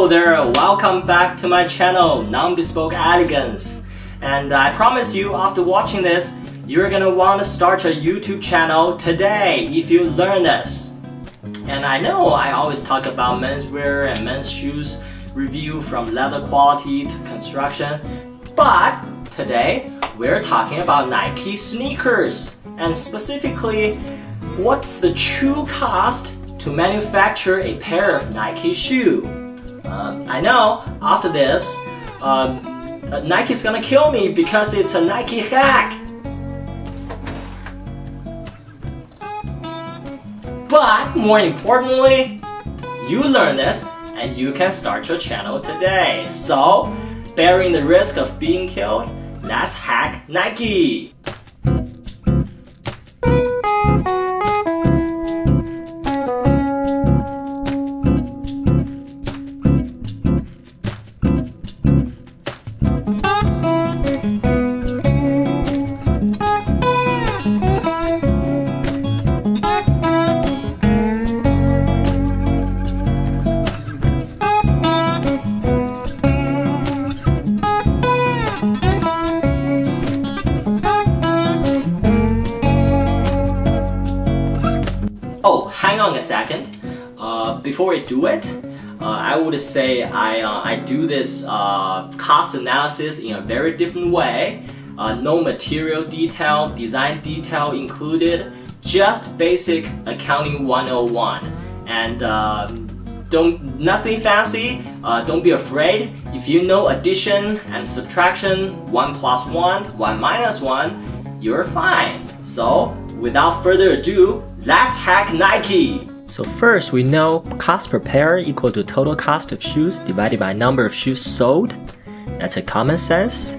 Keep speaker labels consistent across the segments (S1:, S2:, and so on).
S1: Hello there, welcome back to my channel, Non-Bespoke Elegance. And I promise you, after watching this, you're gonna want to start a YouTube channel today if you learn this. And I know I always talk about menswear and men's shoes review from leather quality to construction, but today we're talking about Nike sneakers, and specifically, what's the true cost to manufacture a pair of Nike shoe. I know after this, Nike's gonna kill me because it's a Nike hack. But more importantly, you learn this and you can start your channel today. So, bearing the risk of being killed, let's hack Nike. Oh, hang on a second. Before I do it, I would say I do this cost analysis in a very different way. No material detail, design detail included, just basic accounting 101. And nothing fancy, don't be afraid. If you know addition and subtraction, 1 plus 1, 1 minus 1, you're fine. So, without further ado, let's hack Nike! So first, we know cost per pair equal to total cost of shoes divided by number of shoes sold. That's a common sense.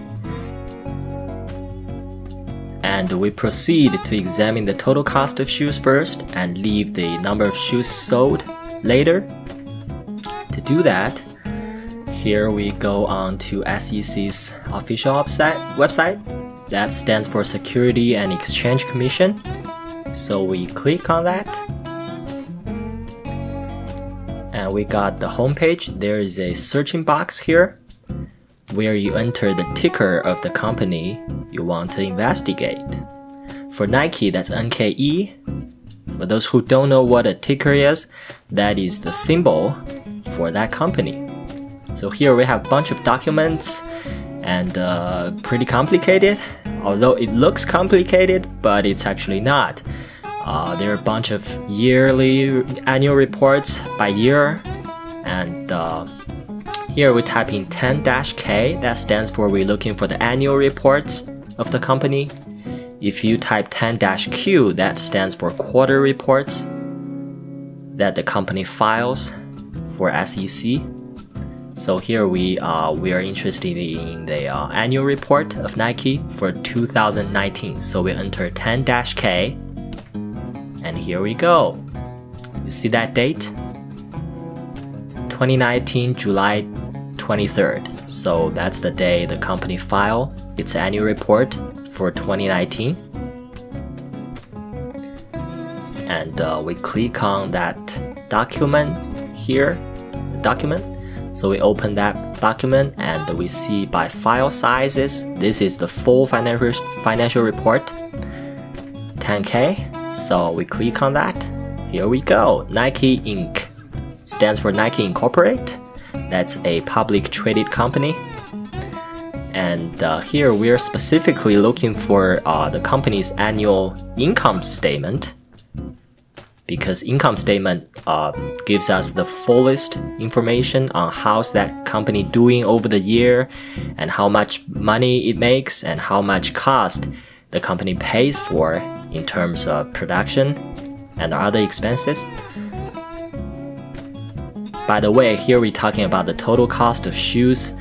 S1: And we proceed to examine the total cost of shoes first and leave the number of shoes sold later. To do that, here we go on to SEC's official website. That stands for Security and Exchange Commission. So we click on that, and we got the home page. There is a searching box here where you enter the ticker of the company you want to investigate. For Nike, that's NKE. For those who don't know what a ticker is, that is the symbol for that company. So here we have a bunch of documents and pretty complicated. Although it looks complicated, but it's actually not. There are a bunch of yearly annual reports by year, and here we type in 10-K. That stands for we're looking for the annual reports of the company. If you type 10-Q, that stands for quarter reports that the company files for SEC. So here we are interested in the annual report of Nike for 2019. So we enter 10-K, and here we go. You see that date? 2019, July 23rd. So that's the day the company filed its annual report for 2019. And we click on that document here, document. So we open that document and we see by file sizes, this is the full financial report, 10K. So we click on that. Here we go. Nike Inc. stands for Nike Incorporate. That's a public traded company. And here we're specifically looking for the company's annual income statement, because income statement gives us the fullest information on how's that company doing over the year and how much money it makes and how much cost the company pays for in terms of production and other expenses. By the way, here we're talking about the total cost of shoes.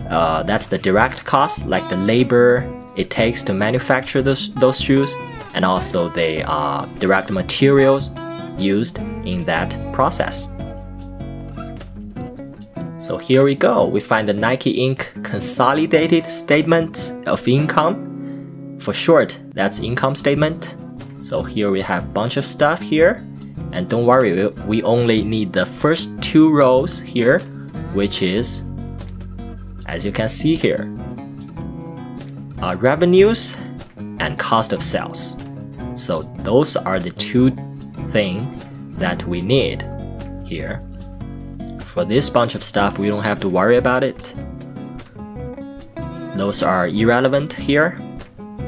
S1: That's the direct cost, like the labor it takes to manufacture those shoes, and also the direct materials used in that process. So here we go. We find the Nike Inc. Consolidated Statement of Income. For short, that's income statement. So here we have a bunch of stuff here. And don't worry, we only need the first two rows here which is, as you can see here, revenues and cost of sales. So those are the two things that we need here. For this bunch of stuff, we don't have to worry about it. Those are irrelevant here.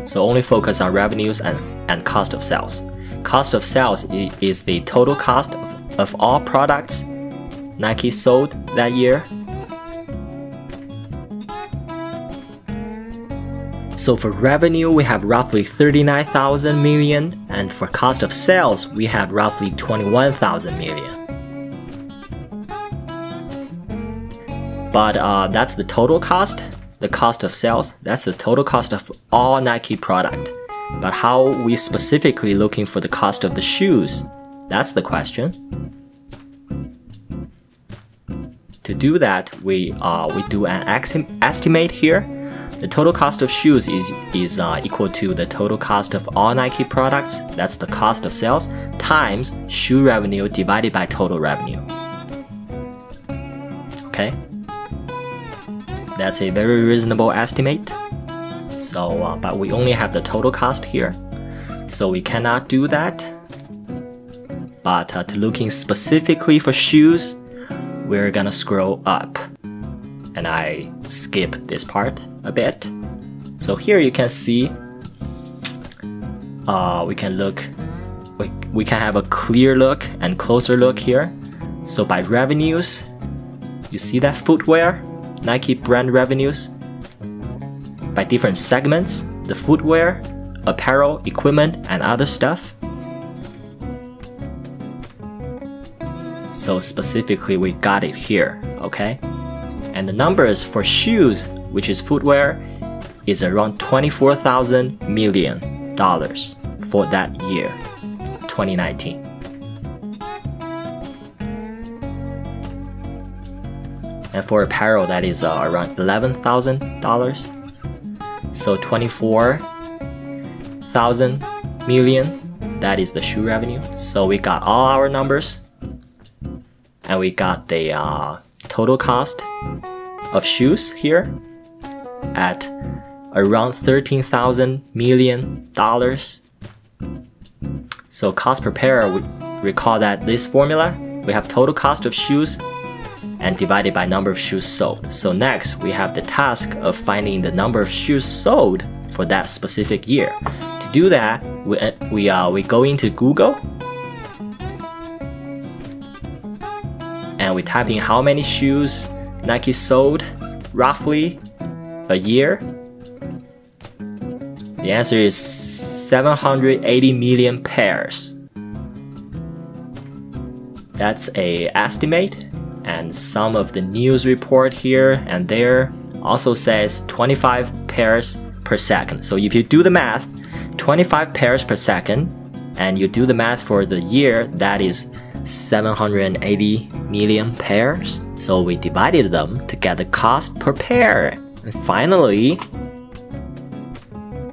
S1: So only focus on revenues and cost of sales. Cost of sales is the total cost of all products Nike sold that year. So for revenue, we have roughly 39,000 million, and for cost of sales, we have roughly 21,000 million. But that's the total cost, the cost of sales. That's the total cost of all Nike product. But how we specifically looking for the cost of the shoes? That's the question. To do that, we do an estimate here. The total cost of shoes is equal to the total cost of all Nike products. That's the cost of sales times shoe revenue divided by total revenue. Okay, that's a very reasonable estimate. So, but we only have the total cost here, so we cannot do that. But to looking specifically for shoes, we're gonna scroll up, and I skip this part a bit. So here you can see, we can have a clear look and closer look here. So by revenues, you see that footwear, Nike brand revenues, by different segments, the footwear, apparel, equipment, and other stuff. So specifically, we got it here, okay? And the numbers for shoes, which is footwear, is around $24,000 million for that year, 2019. And for apparel, that is around $11,000. So 24,000 million, that is the shoe revenue. So we got all our numbers, and we got the total cost of shoes here at around $13,000 million. So cost per pair, we recall that this formula, we have total cost of shoes and divided by number of shoes sold. So next, we have the task of finding the number of shoes sold for that specific year. To do that, we go into Google, and we type in how many shoes Nike sold roughly a year. The answer is 780 million pairs. That's an estimate. And some of the news report here and there also says 25 pairs per second. So if you do the math, 25 pairs per second, and you do the math for the year, that is 780 million pairs. So we divided them to get the cost per pair. And finally,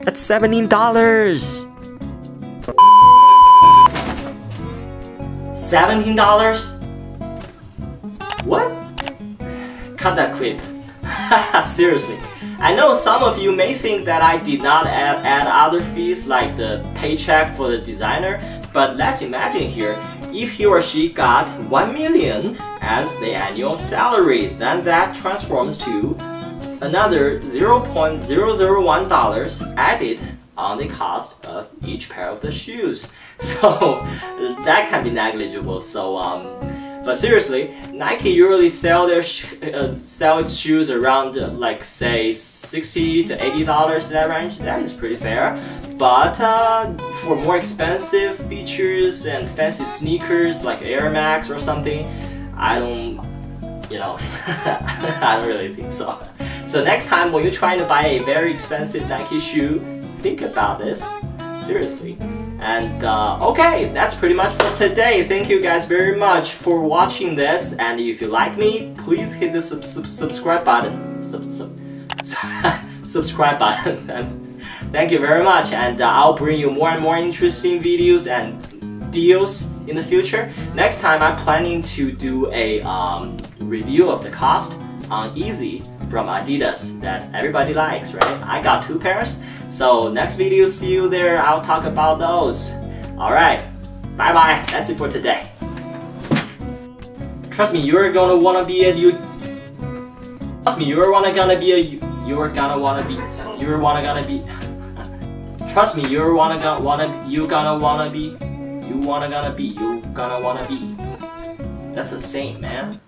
S1: that's $17. $17? What? Cut that clip. Seriously. I know some of you may think that I did not add other fees like the paycheck for the designer, but let's imagine here, if he or she got 1 million as the annual salary, then that transforms to another $0.001 added on the cost of each pair of the shoes. So that can be negligible. So but seriously, Nike usually sell its shoes around like say $60 to $80, that range. That is pretty fair. But for more expensive features and fancy sneakers like Air Max or something, I don't really think so. So next time when you're trying to buy a very expensive Nike shoe, think about this seriously. And okay, that's pretty much for today. Thank you guys very much for watching this, and if you like me, please hit the subscribe button. Subscribe button. And thank you very much, and I'll bring you more and more interesting videos and deals in the future. Next time I'm planning to do a review of the cost on Yeezy from Adidas that everybody likes, right? I got 2 pairs, so next video, see you there. I'll talk about those. Alright, bye bye. That's it for today. Trust me, you're gonna wanna be a you. Trust me, you're gonna be a you're gonna wanna be. You're gonna be. Trust me, you're you gonna wanna be. You gonna be. That's a saying, man.